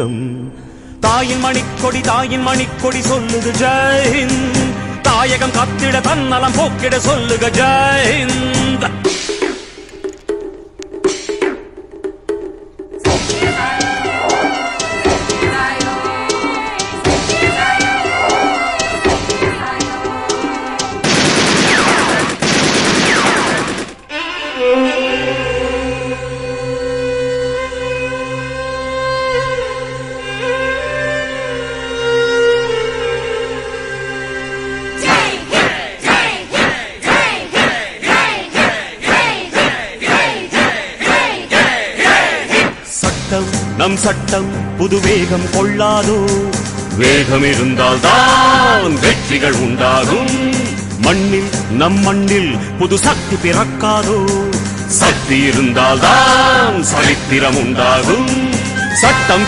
வணக்கம். தாயின் மணிக்கொடி சொல்லுது ஜெயஹிந்த். தாயகம் காத்திட தன்னலம் போக்கிட சொல்லுக ஜெயஹிந்த். நம் சட்டம் புது வேகம் கொள்ளாதோ. வேகம் இருந்தால் தான் வெற்றிகள் உண்டாகும். நம் மண்ணில் புது சக்தி பிறக்காதோ. சக்தி இருந்தால் தான் சரித்திரம் உண்டாகும். சட்டம்